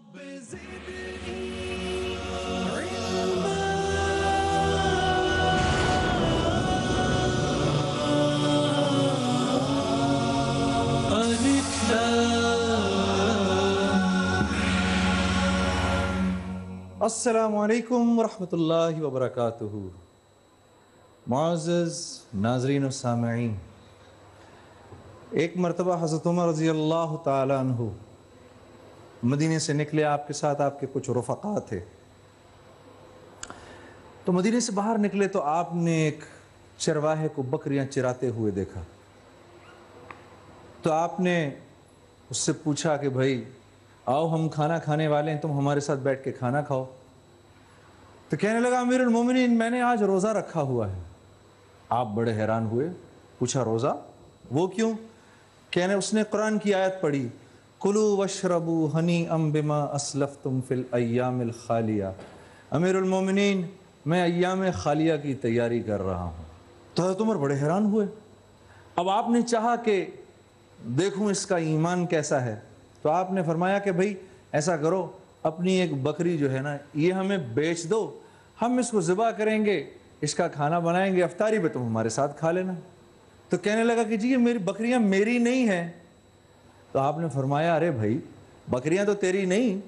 السلام علیکم ورحمۃ اللہ وبرکاتہ۔ معزز ناظرین و سامعین، ایک مرتبہ حضرت عمر رضی اللہ تعالیٰ عنہ مدینے سے نکلے، آپ کے ساتھ آپ کے کچھ رفقا تھے۔ تو مدینے سے باہر نکلے تو آپ نے ایک چرواہے کو بکریاں چراتے ہوئے دیکھا۔ تو آپ نے اس سے پوچھا کہ بھائی آؤ، ہم کھانا کھانے والے ہیں، تم ہمارے ساتھ بیٹھ کے کھانا کھاؤ۔ تو کہنے لگا امیر المومنین، میں نے آج روزہ رکھا ہوا ہے۔ آپ بڑے حیران ہوئے، پوچھا روزہ؟ وہ کیوں؟ اس نے قرآن کی آیت پڑھی، کلوا واشربوا ہنیئا بما اسلفتم فی الایام الخالیہ۔ امیر المومنین، میں ایام خالیہ کی تیاری کر رہا ہوں۔ تو حضرت عمر بڑے حیران ہوئے۔ اب آپ نے چاہا کہ دیکھوں اس کا ایمان کیسا ہے، تو آپ نے فرمایا کہ بھائی ایسا کرو، اپنی ایک بکری جو ہے نا، یہ ہمیں بیچ دو، ہم اس کو ذبح کریں گے، اس کا کھانا بنائیں گے، افطاری پہ تم ہمارے ساتھ کھا لینا۔ تو کہنے لگا کہ جی یہ میری بکریاں میری نہیں ہیں۔ تو آپ نے فرمایا ارے بھائی، بکریاں تو تیری نہیں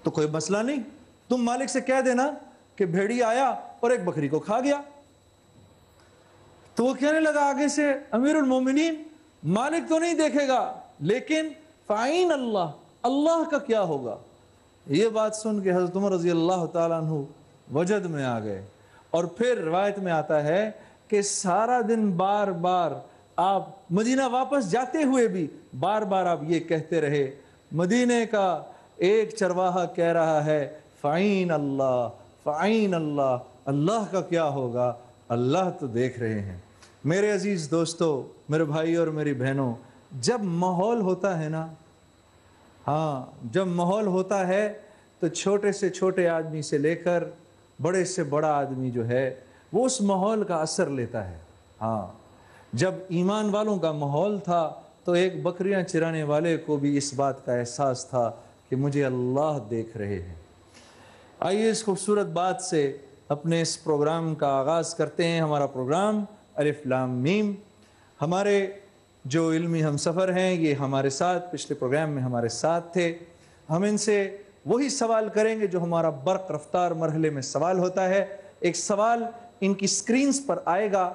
تو کوئی مسئلہ نہیں، تم مالک سے کہہ دینا کہ بھیڑی آیا اور ایک بکری کو کھا گیا۔ تو وہ کہنے لگا آگے سے، امیر المومنین، مالک تو نہیں دیکھے گا، لیکن فعین اللہ، اللہ کا کیا ہوگا؟ یہ بات سن کے حضرت عمر رضی اللہ تعالیٰ عنہ وجد میں آ گئے۔ اور پھر روایت میں آتا ہے کہ سارا دن بار بار آپ مدینہ واپس جاتے ہوئے بھی بار بار آپ یہ کہتے رہے، مدینے کا ایک چرواہا کہہ رہا ہے فعین اللہ، فعین اللہ، اللہ کا کیا ہوگا، اللہ تو دیکھ رہے ہیں۔ میرے عزیز دوستو، میرے بھائی اور میری بہنوں، جب ماحول ہوتا ہے نا، جب ماحول ہوتا ہے تو چھوٹے سے چھوٹے آدمی سے لے کر بڑے سے بڑا آدمی جو ہے وہ اس ماحول کا اثر لیتا ہے۔ جب ایمان والوں کا ماحول تھا تو ایک بکریاں چرانے والے کو بھی اس بات کا احساس تھا کہ مجھے اللہ دیکھ رہے ہیں۔ آئیے اس خوبصورت بات سے اپنے اس پروگرام کا آغاز کرتے ہیں۔ ہمارا پروگرام الف لام میم۔ ہمارے جو علمی ہم سفر ہیں یہ ہمارے ساتھ پچھلے پروگرام میں ہمارے ساتھ تھے۔ ہم ان سے وہی سوال کریں گے جو ہمارا برق رفتار مرحلے میں سوال ہوتا ہے۔ ایک سوال ان کی سکرینز پر آئے گا،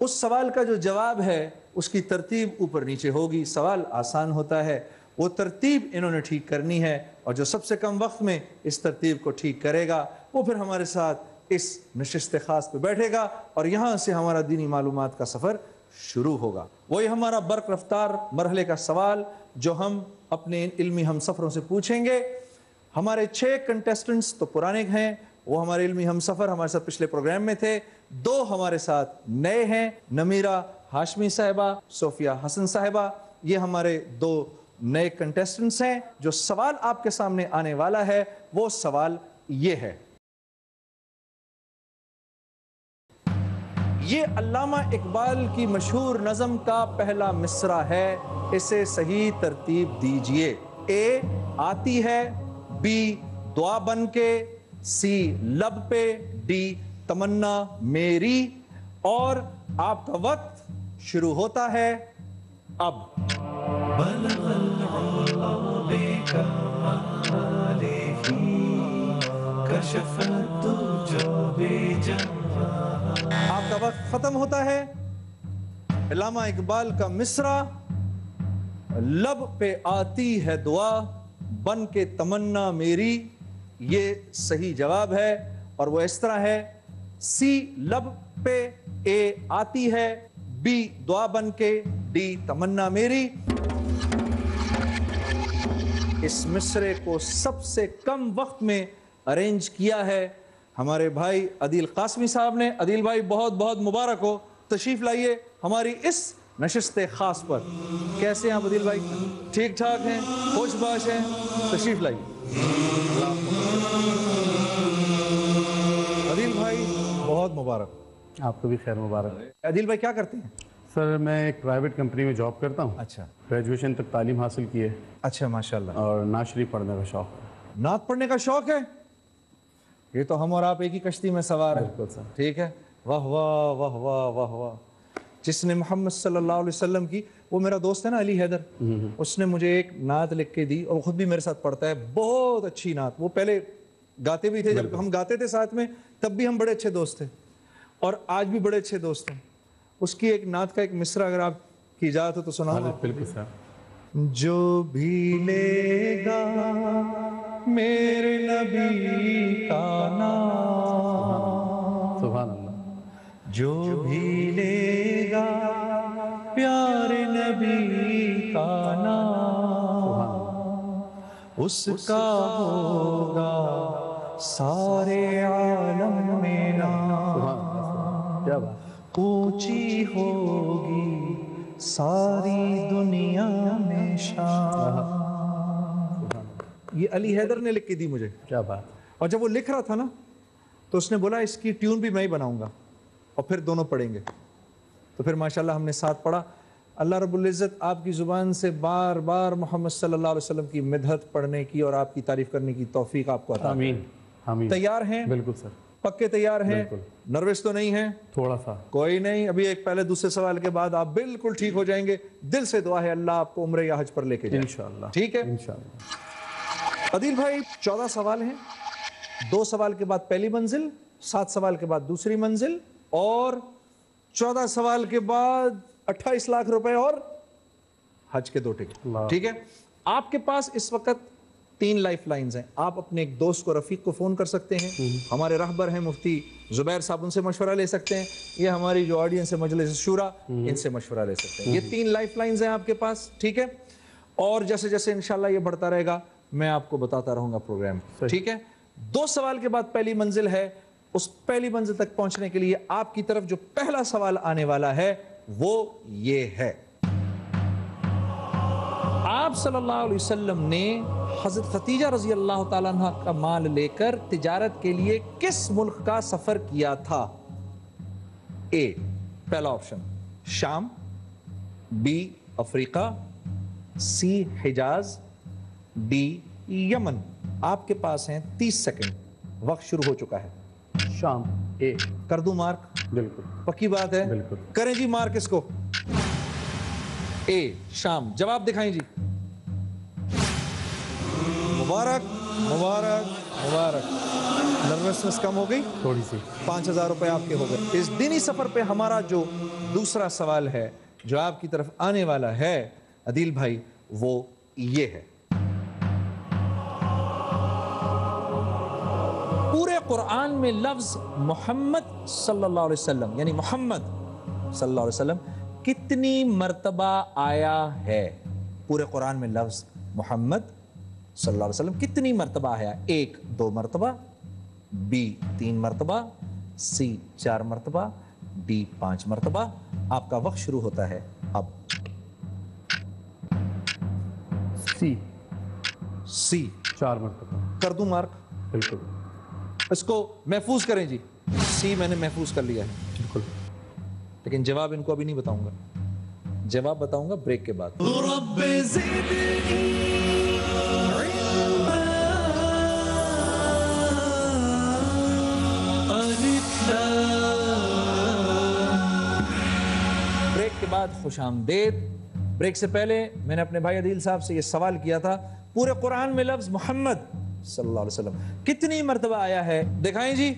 اس سوال کا جو جواب ہے اس کی ترتیب اوپر نیچے ہوگی۔ سوال آسان ہوتا ہے، وہ ترتیب انہوں نے ٹھیک کرنی ہے، اور جو سب سے کم وقت میں اس ترتیب کو ٹھیک کرے گا وہ پھر ہمارے ساتھ اس نشست خاص پہ بیٹھے گا، اور یہاں سے ہمارا دینی معلومات کا سفر شروع ہوگا۔ وہی ہمارا برق رفتار مرحلے کا سوال جو ہم اپنے علمی ہم سفروں سے پوچھیں گے۔ ہمارے 6 کنٹیسٹنٹس تو پرانے ہیں، وہ ہمارے علمی ہم سفر ہمارے ساتھ پچھلے پروگرام میں تھے۔ 2 ہمارے ساتھ نئے ہیں، نمیرہ ہاشمی صاحبہ، صوفیہ حسن صاحبہ۔ یہ ہمارے 2 نئے کنٹیسٹنٹس ہیں۔ جو سوال آپ کے سامنے آنے والا ہے وہ سوال یہ ہے، یہ علامہ اقبال کی مشہور نظم کا پہلا مصرع ہے، اسے صحیح ترتیب دیجئے۔ اے آتی ہے، بی دعا بن کے، سی لب پہ، ڈی تمنا میری، اور آپ کا وقت شروع ہوتا ہے اب۔ آپ کا وقت ختم ہوتا ہے۔ علامہ اقبال کا مصرع، لب پہ آتی ہے دعا بن کے تمنا میری، یہ صحیح جواب ہے، اور وہ اس طرح ہے، سی لب پہ، اے آتی ہے، بی دعا بن کے، ڈی تمنا میری۔ اس مصرعے کو سب سے کم وقت میں ارینج کیا ہے ہمارے بھائی عدیل قاسمی صاحب نے۔ عدیل بھائی بہت بہت مبارک ہو، تشریف لائیے ہماری اس نشست خاص پر۔ کیسے ہیں آپ عدیل بھائی؟ ٹھیک ٹھاک ہیں، خوش باش ہیں؟ تشریف لائیے۔ عدیل بھائی بہت مبارک۔ آپ کو بھی خیر مبارک۔ عدیل بھائی کیا کرتے ہیں؟ سر میں ایک پرائیویٹ کمپنی میں جاب کرتا ہوں. اچھا گریجویشن تک تعلیم حاصل کی ہے اچھا ماشاءاللہ. اور نعت شریف پڑھنے کا شوق ہے. نعت پڑھنے کا شوق ہے؟ یہ تو ہم اور آپ ایک ہی کشتی میں سوار ہیں. بالکل سر. ٹھیک ہے. واہ واہ واہ واہ واہ واہ. جس نے محمد صلی اللہ علیہ وسلم کی، وہ میرا دوست ہے نا علی حیدر، اس نے مجھے ایک نعت لکھ کے دی اور خود بھی میرے ساتھ پڑھتا ہے. بہت اچھی نعت. وہ پہلے گاتے بھی تھے، جب ہم گاتے تھے ساتھ میں تب بھی ہم بڑے اچھے دوست تھے اور آج بھی بڑے اچھے دوست ہیں. اس کی ایک نعت کا ایک مصرع اگر آپ کی اجازت ہو تو سناؤں. بالکل سر. جو بھی لے گا میرے نبی کا نام، سبحان اللہ. جو بھی لے گا پیارے نبی کا نام، اس کا ہوگا سارے عالم میں نام. کیا بات. اونچی ہوگی ساری دنیا میں شان. یہ علی حیدر نے لکھ کے دی مجھے. کیا بات. اور جب وہ لکھ رہا تھا نا تو اس نے بولا اس کی ٹیون بھی میں ہی بناؤں گا اور پھر دونوں پڑھیں گے. تو پھر ماشاءاللہ ہم نے ساتھ پڑھا. اللہ رب العزت آپ کی زبان سے بار بار محمد صلی اللہ علیہ وسلم کی مدحت پڑھنے کی اور آپ کی تعریف کرنے کی توفیق آپ کو عطا. آمین آمین. تیار ہیں؟ بالکل سر. پکے تیار ہیں؟ نروس تو نہیں ہیں؟ تھوڑا سا. کوئی نہیں. ابھی ایک پہلے دوسرے سوال کے بعد آپ بالکل ٹھیک ہو جائیں گے. دل سے دعا ہے اللہ آپ کو عمرہ یا حج پر لے کے جائے انشاءاللہ. ٹھیک ہے انشاءاللہ. عدیل بھائی 14 سوال ہیں. 2 سوال کے بعد پہلی منزل، 7 سوال کے بعد دوسری منزل اور 14 سوال کے بعد 28 لاکھ روپے اور حج کے 2 ٹکٹ. ٹھیک ہے. آپ کے پاس اس وقت 3 لائف لائنز ہیں. آپ اپنے ایک دوست کو، رفیق کو فون کر سکتے ہیں. ہمارے رہبر ہیں مفتی زبیر صاحب، ان سے مشورہ لے سکتے ہیں. یہ ہماری جو آڈینس ہے مجلس شورا، ان سے مشورہ لے سکتے ہیں. یہ 3 لائف لائنز ہیں آپ کے پاس. ٹھیک ہے. اور جیسے جیسے انشاءاللہ یہ بڑھتا رہے گا میں آپ کو بتاتا رہوں گا پروگرام. ٹھیک ہے. 2 سوال کے بعد پہلی منزل ہے. اس پہلی منزل تک پہنچنے کے لیے آپ کی طرف جو پہلا سوال آنے والا ہے وہ یہ ہے. آپ صلی اللہ علیہ وسلم نے حضرت ختیجہ رضی اللہ تعالیٰ عنہ کا مال لے کر تجارت کے لیے کس ملک کا سفر کیا تھا؟ اے پہلا آپشن شام، بی افریقہ، سی حجاز، ڈی یمن. آپ کے پاس ہیں 30 سیکنڈ. وقت شروع ہو چکا ہے. شام. اے. کر دوں مارک؟ بالکل. پکی بات ہے؟ بالکل. کریں جی مارک اس کو. اے شام. جواب دکھائیں جی. مبارک مبارک مبارک. نروسنس کم ہو گئی تھوڑی سی. 5000 روپے آپ کے ہو گئے. اس دینی سفر پہ ہمارا جو دوسرا سوال ہے جو آپ کی طرف آنے والا ہے عدیل بھائی وہ یہ ہے. پورے قرآن میں لفظ محمد صلی اللہ علیہ وسلم یعنی محمد صلی اللہ علیہ وسلم کتنی مرتبہ آیا ہے؟ پورے قرآن میں لفظ محمد صلی اللہ علیہ وسلم کتنی مرتبہ آیا؟ 1 2 مرتبہ، بی 3 مرتبہ، سی 4 مرتبہ، ڈی 5 مرتبہ. آپ کا وقت شروع ہوتا ہے اب. سی. سی 4 مرتبہ. کر دوں مارک؟ بالکل. اس کو محفوظ کریں جی. سی میں نے محفوظ کر لیا ہے. بالکل. لیکن جواب ان کو ابھی نہیں بتاؤں گا. جواب بتاؤں گا بریک کے بعد. بریک کے بعد خوش آمدید. بریک سے پہلے میں نے اپنے بھائی عدیل صاحب سے یہ سوال کیا تھا پورے قرآن میں لفظ محمد صلی اللہ علیہ وسلم کتنی مرتبہ آیا ہے؟ دکھائیں جی.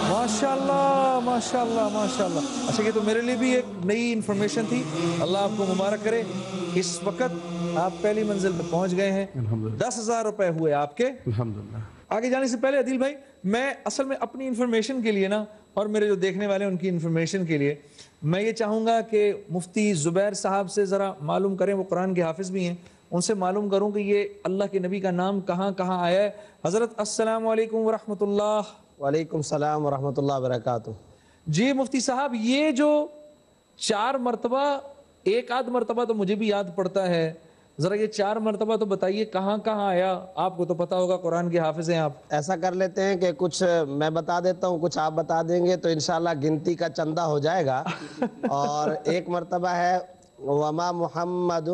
ماشاءاللہ ماشاءاللہ ماشاءاللہ. اچھا یہ تو میرے لیے بھی ایک نئی انفارمیشن تھی. اللہ آپ کو مبارک کرے. اس وقت آپ پہلی منزل پہ پہنچ گئے ہیں. 10,000 روپے ہوئے آپ کے. الحمدللہ. آگے جانے سے پہلے عدیل بھائی میں اصل میں اپنی انفارمیشن کے لیے نا اور میرے جو دیکھنے والے ہیں ان کی انفارمیشن کے لیے میں یہ چاہوں گا کہ مفتی زبیر صاحب سے ذرا معلوم کریں. وہ قرآن کے حافظ بھی ہیں. ان سے معلوم کروں کہ یہ اللہ کے نبی کا نام کہاں کہاں آیا ہے. حضرت السلام علیکم ورحمۃ اللہ. وعلیکم السلام ورحمۃ اللہ وبرکاتہ. جی مفتی صاحب یہ جو 4 مرتبہ، 1 آدھ مرتبہ تو مجھے بھی یاد پڑتا ہے ذرا یہ 4 مرتبہ تو بتائیے کہاں کہاں آیا، آپ کو تو پتا ہوگا، قرآن کے حافظ ہیں آپ۔ ایسا کر لیتے ہیں کہ کچھ میں بتا دیتا ہوں، کچھ آپ بتا دیں گے، تو انشاءاللہ گنتی کا چندہ ہو جائے گا۔ اور ایک مرتبہ ہے وما محمد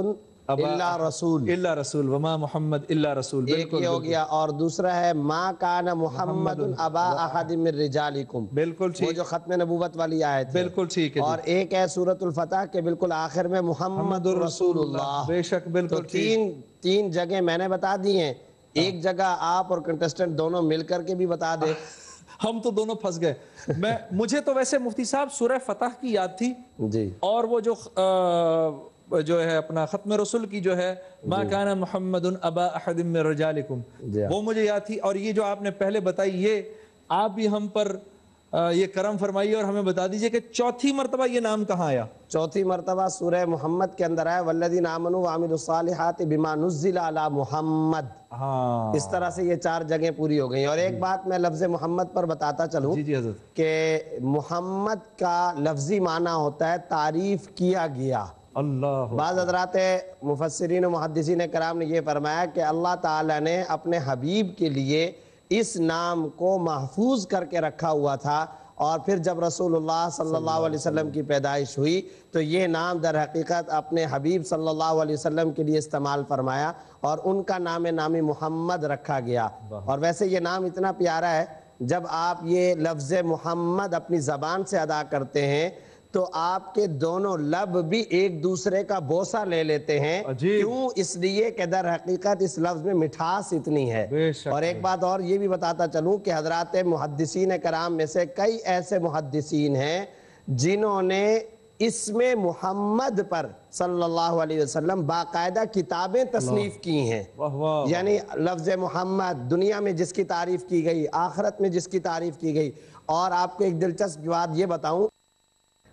الا رسول، الا رسول، وما محمد الا رسول، ایک یہ ہو گیا۔ اور دوسرا ہے ما کان محمد ابا احد من رجالکم، بالکل وہ ٹھیک، جو ختم نبوت والی آیت ہے۔ بالکل ٹھیک ہے اور ایک ہے سورۃ الفتح کے بالکل آخر میں محمد رسول اللہ۔ بے شک، تو بالکل ٹھیک۔ تین جگہ میں نے بتا دی ہیں، ایک جگہ آپ اور کنٹسٹنٹ دونوں مل کر کے بھی بتا دیں۔ ہم تو دونوں پھنس گئے۔ مجھے تو ویسے مفتی صاحب سورہ فتح کی یاد تھی، جی، اور وہ جو ہے اپنا ختم رسول کی جو ہے ما کان محمد ابا احد من رجالکم، جی وہ مجھے یاد تھی۔ اور یہ جو آپ نے پہلے بتائی، یہ آپ بھی ہم پر یہ کرم فرمائیے اور ہمیں بتا دیجئے کہ چوتھی مرتبہ یہ نام کہاں آیا؟ چوتھی مرتبہ سورہ محمد کے اندر آیا والذین آمنوا وعملوا الصالحات بما نزل علی محمد۔ ہاں، اس طرح سے یہ 4 جگہیں پوری ہو گئی۔ اور ایک بات میں لفظ محمد پر بتاتا چلوں جی حضرت، کہ محمد کا لفظی معنی ہوتا ہے تعریف کیا گیا۔ اللہ، بعض حضرات مفسرین و محدثین کرام نے یہ فرمایا کہ اللہ تعالیٰ نے اپنے حبیب کے لیے اس نام کو محفوظ کر کے رکھا ہوا تھا، اور پھر جب رسول اللہ صلی اللہ علیہ وسلم کی پیدائش ہوئی تو یہ نام در حقیقت اپنے حبیب صلی اللہ علیہ وسلم کے لیے استعمال فرمایا، اور ان کا نامی محمد رکھا گیا۔ اور ویسے یہ نام اتنا پیارا ہے، جب آپ یہ لفظ محمد اپنی زبان سے ادا کرتے ہیں تو آپ کے دونوں لب بھی ایک دوسرے کا بوسہ لے لیتے ہیں۔ عجیب، کیوں؟ اس لیے کہ در حقیقت اس لفظ میں مٹھاس اتنی ہے۔ بے شک۔ اور ایک بات اور یہ بھی بتاتا چلوں کہ حضرات محدثین کرام میں سے کئی ایسے محدثین ہیں جنہوں نے اسم محمد پر صلی اللہ علیہ وسلم باقاعدہ کتابیں تصنیف کی ہیں۔ واہ واہ، یعنی لفظ محمد دنیا میں جس کی تعریف کی گئی، آخرت میں جس کی تعریف کی گئی۔ اور آپ کو ایک دلچسپ بات یہ بتاؤں،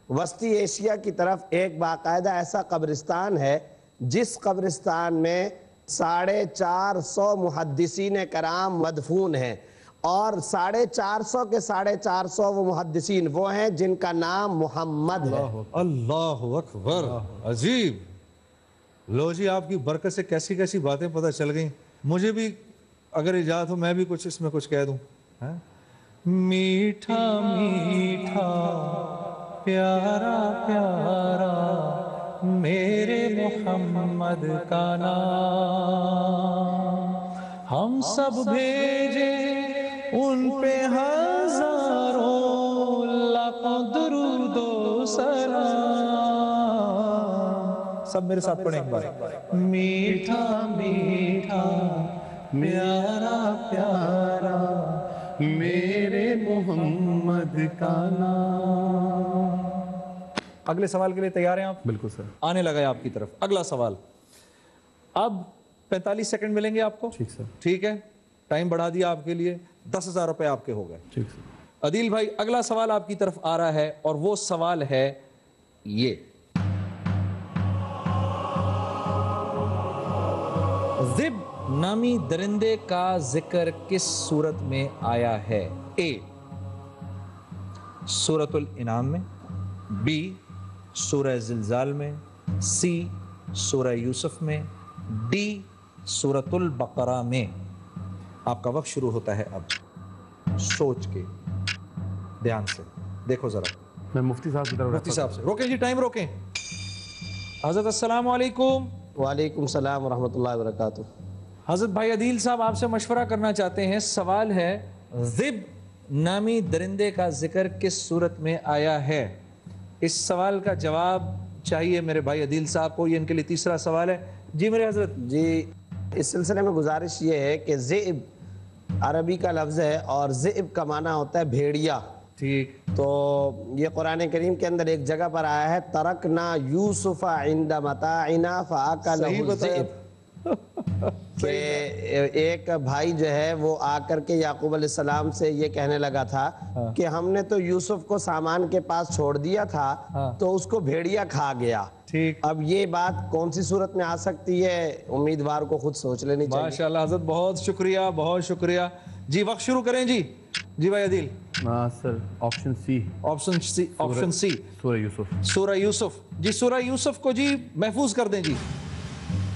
وسطی ایشیا کی طرف ایک باقاعدہ ایسا قبرستان ہے جس قبرستان میں 450 محدثین کرام مدفون ہیں، اور 450 کے 450 وہ محدثین وہ ہیں جن کا نام محمد ہے۔ اللہ اکبر، عجیب۔ لو جی، آپ کی برکت سے کیسی کیسی باتیں پتہ چل گئیں۔ مجھے بھی اگر اجازت ہو میں بھی کچھ اس میں کچھ کہہ دوں۔ میٹھا میٹھا پیارا پیارا میرے محمد کا نام، ہم سب بھیجے ان پہ ہزاروں لاکھوں درود و سلام۔ سب میرے ساتھ پڑھیں ایک بار۔ میٹھا میٹھا پیارا پیارا میرے محمد کا نام۔ اگلے سوال کے لیے تیار ہیں آپ؟ بالکل سر، آنے لگا ہے آپ کی طرف اگلا سوال۔ اب 45 سیکنڈ ملیں گے آپ کو، ٹھیک سر، ٹھیک ہے؟ ٹائم بڑھا دیا آپ کے لیے، 10,000 روپے آپ کے ہو گئے۔ ٹھیک سر۔ عدیل بھائی، اگلا سوال آپ کی طرف آ رہا ہے، اور وہ سوال ہے یہ: ذب نامی درندے کا ذکر کس صورت میں آیا ہے؟ اے سورۃ الانعام میں، بی سورہ زلزال میں، سی سورہ یوسف میں، ڈی سورۃ البقرہ میں۔ آپ کا وقت شروع ہوتا ہے اب، سوچ کے دھیان سے دیکھو ذرا۔ میں مفتی صاحب کی طرف مفتی صاحب سے روکیں جی، ٹائم روکیں۔ حضرت السلام علیکم۔ وعلیکم السلام ورحمۃ اللہ وبرکاتہ۔ حضرت بھائی عدیل صاحب آپ سے مشورہ کرنا چاہتے ہیں۔ سوال ہے ذب نامی درندے کا ذکر کس صورت میں آیا ہے؟ اس سوال کا جواب چاہیے میرے بھائی عدیل صاحب کو، یہ ان کے لیے تیسرا سوال ہے۔ جی میرے حضرت۔ جی، اس سلسلے میں گزارش یہ ہے کہ ذئب عربی کا لفظ ہے، اور ذئب کا معنی ہوتا ہے بھیڑیا۔ ٹھیک، تو یہ قرآن کریم کے اندر ایک جگہ پر آیا ہے ترکنا یوسف عند متاعنا فاکلہ صحیح بتایا الذئب، کہ ایک بھائی جو ہے وہ آ کر کے یعقوب علیہ السلام سے یہ کہنے لگا تھا کہ ہم نے تو یوسف کو سامان کے پاس چھوڑ دیا تھا تو اس کو بھیڑیا کھا گیا۔ ٹھیک، اب یہ بات کون سی صورت میں آ سکتی ہے، امیدوار کو خود سوچ لینی چاہیے۔ ماشاءاللہ حضرت، بہت شکریہ، بہت شکریہ۔ جی وقت شروع کریں جی۔ جی بھائی Adeel. Sir option C, option C, option C, سورہ یوسف۔ سورہ یوسف۔ جی سورہ یوسف کو جی محفوظ کر دیں جی۔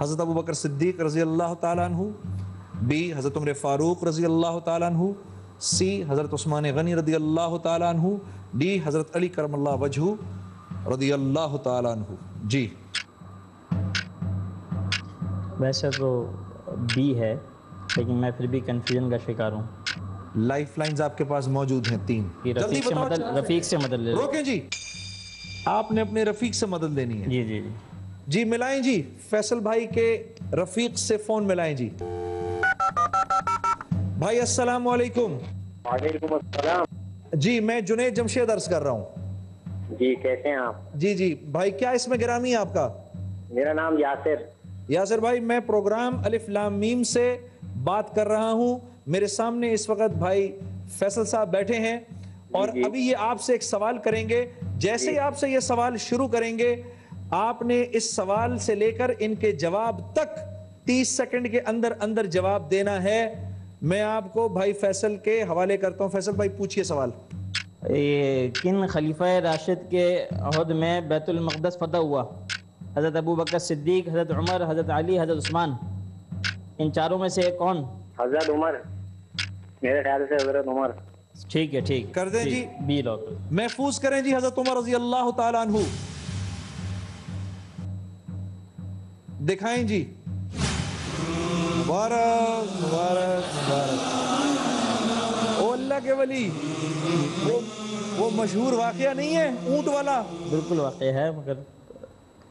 حضرت ابو بکر صدیق رضی اللہ تعالیٰ عنہ، بی حضرت عمر فاروق رضی اللہ تعالیٰ عنہ، سی حضرت عثمان غنی رضی اللہ تعالیٰ عنہ، ڈی حضرت علی کرم اللہ وجہہ رضی اللہ تعالیٰ عنہ. جی ویسے تو بی ہے، لیکن میں پھر بھی کنفیوژن کا شکار ہوں. لائف لائنز آپ کے پاس موجود ہیں 3. جلدی بتاؤ. رفیق سے مدد لے لیں. روکیں جی، آپ نے اپنے رفیق سے مدد لینی ہے. جی جی جی جی ملائیں جی، فیصل بھائی کے رفیق سے فون ملائیں جی. بھائی السلام علیکم. وعلیکم السلام. جی میں جنید جمشید عرض کر رہا ہوں. جی کیسے ہیں آپ؟ جی جی بھائی، کیا اس میں گرامی ہے آپ کا؟ میرا نام یاسر. یاسر بھائی، میں پروگرام الف لام میم سے بات کر رہا ہوں. میرے سامنے اس وقت بھائی فیصل صاحب بیٹھے ہیں اور ابھی یہ آپ سے ایک سوال کریں گے. جیسے ہی آپ سے یہ سوال شروع کریں گے، آپ نے اس سوال سے لے کر ان کے جواب تک 30 سیکنڈ کے اندر اندر جواب دینا ہے. میں آپ کو بھائی فیصل کے حوالے کرتا ہوں. فیصل بھائی پوچھئے سوال. یہ کن خلیفہ راشد کے عہد میں بیت المقدس فتح ہوا؟ حضرت ابو بکر صدیق، حضرت عمر، حضرت علی، حضرت عثمان. ان چاروں میں سے ایک کون؟ حضرت عمر. میرے خیال سے حضرت عمر. ٹھیک ہے، ٹھیک کر دیں جی. بی لوگ محفوظ کریں جی حضرت عمر رضی اللہ تعالیٰ عنہ. دکھائیں جی. مبارک مبارک مبارک. او اللہ کے ولی، وہ مشہور واقعہ نہیں ہے اونٹ والا؟ بالکل واقع ہے، مگر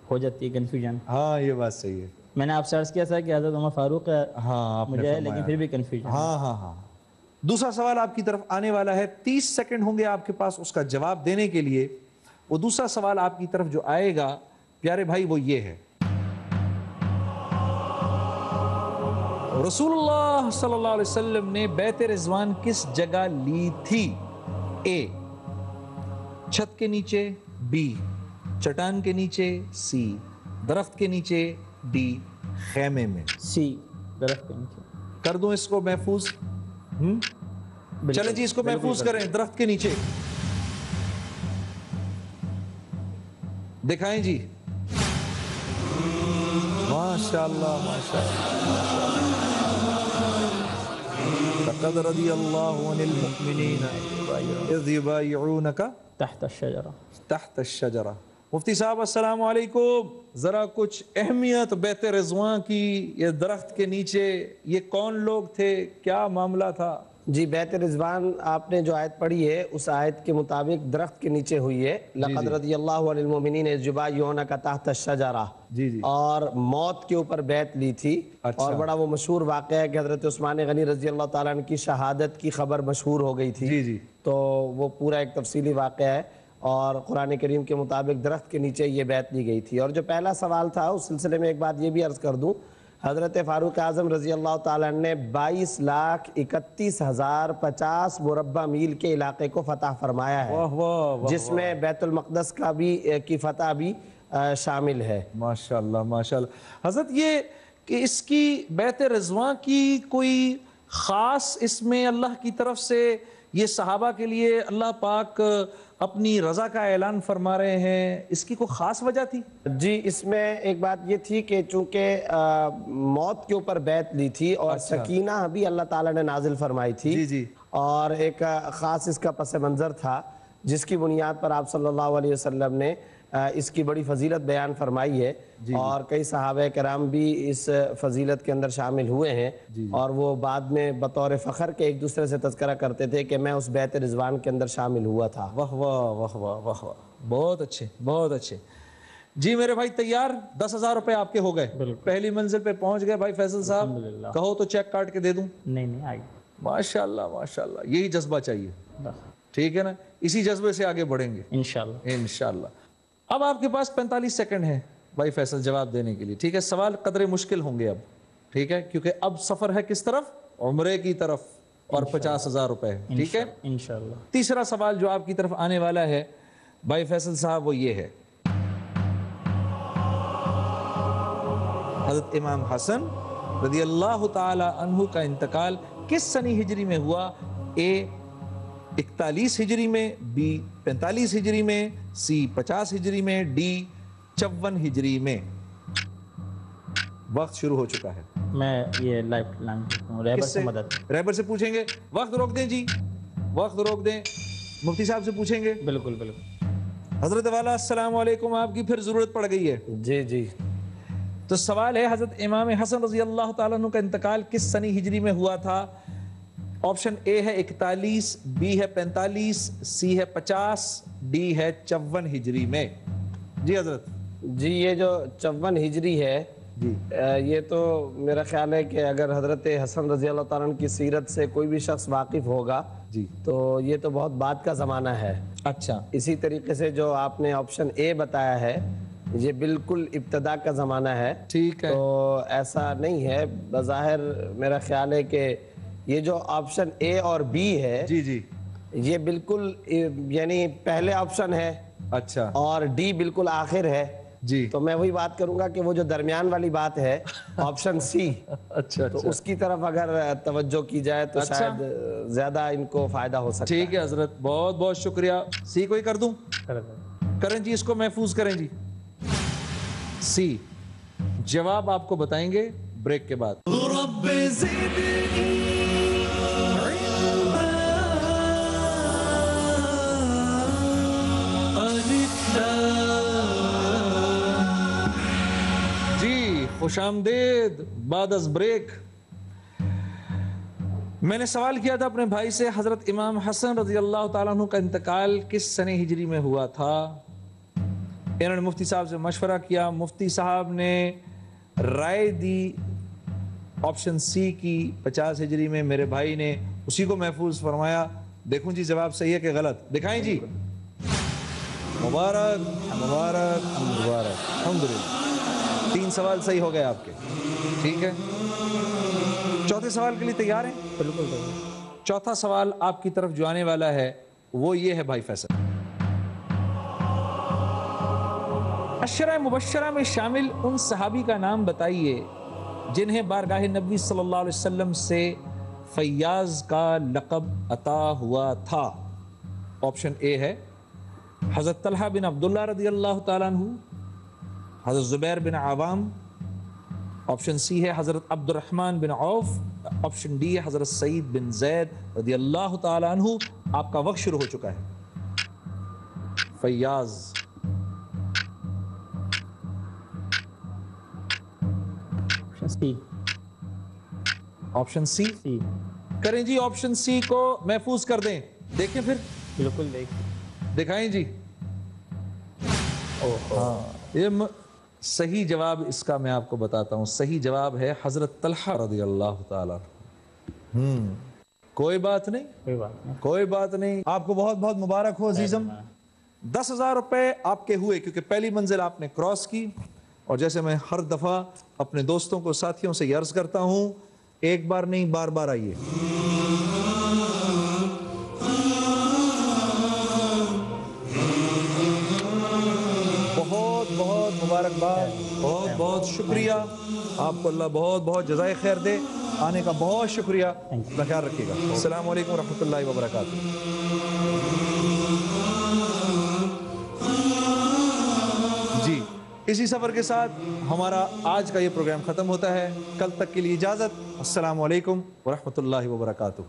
ہو جاتی ہے کنفیوژن. ہاں یہ بات صحیح ہے. میں نے آپ سے عرض کیا تھا کہ حضرت عمر فاروق ہے، ہاں آپ نے مجھے ہے، فرمایا. لیکن پھر بھی کنفیوژن. ہاں ہاں ہاں. دوسرا سوال آپ کی طرف آنے والا ہے. 30 سیکنڈ ہوں گے آپ کے پاس اس کا جواب دینے کے لیے. وہ دوسرا سوال آپ کی طرف جو آئے گا پیارے بھائی وہ یہ ہے: رسول اللہ صلی اللہ علیہ وسلم نے بیت رضوان کس جگہ لی تھی؟ اے چھت کے نیچے، بی چٹان کے نیچے، سی درخت کے نیچے، ڈی خیمے میں. سی درخت کے نیچے. کر دوں اس کو محفوظ؟ چلیں جی اس کو محفوظ کریں. درخت کے نیچے. دکھائیں جی. ماشاءاللہ ماشاءاللہ. لقد رضی اللہ عن المؤمنین اذ یبایعونک تحت الشجرہ. تحت الشجرہ. مفتی صاحب السلام علیکم. ذرا کچھ اہمیت بیت رضوان کی، یہ درخت کے نیچے یہ کون لوگ تھے، کیا معاملہ تھا؟ جی بیت رضوان آپ نے جو آیت پڑھی ہے اس آیت کے مطابق درخت کے نیچے ہوئی ہے. لقد رضی اللہ عن المؤمنین اذ یبایعونک تحت الشجرہ. جی جی. اور موت کے اوپر بیعت لی تھی. اور بڑا وہ مشہور واقعہ ہے کہ حضرت عثمان غنی رضی اللہ تعالیٰ عنہ کی شہادت کی خبر مشہور ہو گئی تھی. جی جی. تو وہ پورا ایک تفصیلی واقعہ ہے اور قرآن کریم کے مطابق درخت کے نیچے یہ بیعت لی گئی تھی. اور جو پہلا سوال تھا اس سلسلے میں ایک بات یہ بھی عرض کر دوں، حضرت فاروق اعظم رضی اللہ تعالیٰ عنہ نے 22,31,050 مربع میل کے علاقے کو فتح فرمایا ہے، جس میں بیت المقدس کا بھی کی فتح بھی شامل ہے. ماشاءاللہ ماشاءاللہ. حضرت یہ کہ اس کی بیت رضوان کی کوئی خاص اس میں اللہ کی طرف سے یہ صحابہ کے لیے اللہ پاک اپنی رضا کا اعلان فرما رہے ہیں، اس کی کوئی خاص وجہ تھی؟ جی اس میں ایک بات یہ تھی کہ چونکہ موت کے اوپر بیعت لی تھی اور سکینہ بھی اللہ تعالیٰ نے نازل فرمائی تھی. جی جی. اور ایک خاص اس کا پس منظر تھا جس کی بنیاد پر آپ صلی اللہ علیہ وسلم نے اس کی بڑی فضیلت بیان فرمائی ہے. اور کئی صحابہ کرام بھی اس فضیلت کے اندر شامل ہوئے ہیں. اور وہ بعد میں بطور فخر کے ایک دوسرے سے تذکرہ کرتے تھے کہ میں اس بیت رضوان کے اندر شامل ہوا تھا. واہ واہ واہ واہ واہ واہ. بہت اچھے بہت اچھے. جی میرے بھائی تیار؟ 10,000 روپے آپ کے ہو گئے، پہلی منزل پہ پہنچ گئے. بھائی فیصل صاحب کہو تو چیک کاٹ کے دے دوں؟ نہیں آگے. ماشاءاللہ ماشاءاللہ. یہی جذبہ چاہیے، ٹھیک ہے نا؟ اسی جذبے سے آگے بڑھیں گے انشاءاللہ انشاءاللہ. اب آپ کے پاس 45 سیکنڈ ہیں بھائی فیصل جواب دینے کے لیے، ٹھیک ہے؟ سوال قدرے مشکل ہوں گے اب، ٹھیک ہے؟ کیونکہ اب سفر ہے کس طرف؟ عمرے کی طرف، اور 50,000 روپے ہے، ٹھیک ہے؟ انشاءاللہ. تیسرا سوال جو آپ کی طرف آنے والا ہے بھائی فیصل صاحب وہ یہ ہے: حضرت امام حسن رضی اللہ تعالی عنہ کا انتقال کس سنی ہجری میں ہوا؟ اے 41 ہجری میں، بی 45 ہجری میں، سی 50 ہجری میں، ڈی 54 ہجری میں. وقت شروع ہو چکا ہے. میں یہ لائف لائن کرتا ہوں، رہبر سے مدد. رہبر سے پوچھیں گے. وقت روک دیں جی، وقت روک دیں. مفتی صاحب سے پوچھیں گے. بالکل بالکل. حضرت والا السلام علیکم، آپ کی پھر ضرورت پڑ گئی ہے. جی جی. تو سوال ہے حضرت امام حسن رضی اللہ تعالیٰ عنہ کا انتقال کس سنی ہجری میں ہوا تھا؟ آپشن اے ہے 41، بی ہے 45، سی ہے 50، ڈی ہے 54 ہجری میں. جی حضرت. جی یہ جو 54 ہجری ہے جی یہ تو میرا خیال ہے کہ اگر حضرت حسن رضی اللہ تعالیٰ عنہ کی سیرت سے کوئی بھی شخص واقف ہوگا جی تو یہ تو بہت بعد کا زمانہ ہے. اچھا. اسی طریقے سے جو آپ نے آپشن اے بتایا ہے یہ بالکل ابتدا کا زمانہ ہے. ٹھیک ہے. تو ایسا نہیں ہے. بظاہر میرا خیال ہے کہ یہ جو آپشن اے اور بی ہے جی جی. یہ بالکل یعنی پہلے آپشن ہے اچھا. اور ڈی بالکل آخر ہے. جی. تو میں وہی بات کروں گا کہ وہ جو درمیان والی بات ہے آپشن سی، اچھا تو اس کی طرف اگر توجہ کی جائے تو شاید زیادہ ان کو فائدہ ہو سکتا ہے. ٹھیک ہے حضرت، بہت بہت شکریہ. سی کوئی کر دوں؟ کریں جی، اس کو محفوظ کریں جی. سی جواب آپ کو بتائیں گے بریک کے بعد. جی خوش آمدید بعد از بریک. میں نے سوال کیا تھا اپنے بھائی سے حضرت امام حسن رضی اللہ تعالیٰ عنہ کا انتقال کس سنہ ہجری میں ہوا تھا. انہوں نے مفتی صاحب سے مشورہ کیا. مفتی صاحب نے رائے دی آپشن سی کی 50 ہجری میں. میرے بھائی نے اسی کو محفوظ فرمایا. دیکھوں جی جواب صحیح ہے کہ غلط. دکھائیں جی. مبارک مبارک مبارک، الحمدللہ. 3 سوال صحیح ہو گئے آپ کے. ٹھیک ہے، چوتھے سوال کے لیے تیار ہیں؟ بالکل. چوتھا سوال آپ کی طرف جو آنے والا ہے وہ یہ ہے بھائی فیصل. عشرہ مبشرہ میں شامل ان صحابی کا نام بتائیے جنہیں بارگاہ نبی صلی اللہ علیہ وسلم سے فیاض کا لقب عطا ہوا تھا. آپشن اے ہے حضرت طلحہ بن عبداللہ رضی اللہ تعالیٰ عنہ، حضرت زبیر بن عوام. آپشن سی ہے حضرت عبد الرحمن بن عوف. آپشن ڈی ہے حضرت سعید بن زید رضی اللہ تعالیٰ عنہ. آپ کا وقت شروع ہو چکا ہے. فیاض. سی. آپشن سی سی. کریں جی. آپشن سی کو محفوظ کر دیں. دیکھیں پھر. بالکل دیکھ. دکھائیں جی. ہاں یہ صحیح جواب اس کا میں آپ کو بتاتا ہوں. صحیح جواب ہے حضرت طلحہ رضی اللہ تعالیٰ. کوئی بات نہیں، کوئی بات نہیں. کوئی بات نہیں. آپ کو بہت بہت مبارک ہو عزیزم. 10,000 روپے آپ کے ہوئے کیونکہ پہلی منزل آپ نے کراس کی. اور جیسے میں ہر دفعہ اپنے دوستوں کو ساتھیوں سے یہ عرض کرتا ہوں، ایک بار نہیں بار بار آئیے. بہت بہت مبارکباد، بہت بہت شکریہ. آپ کو اللہ بہت بہت جزائے خیر دے. آنے کا بہت شکریہ. اپنا خیال رکھیے گا. السلام علیکم ورحمۃ اللہ وبرکاتہ. جی اسی سفر کے ساتھ ہمارا آج کا یہ پروگرام ختم ہوتا ہے. کل تک کے لیے اجازت. السلام علیکم ورحمۃ اللہ وبرکاتہ.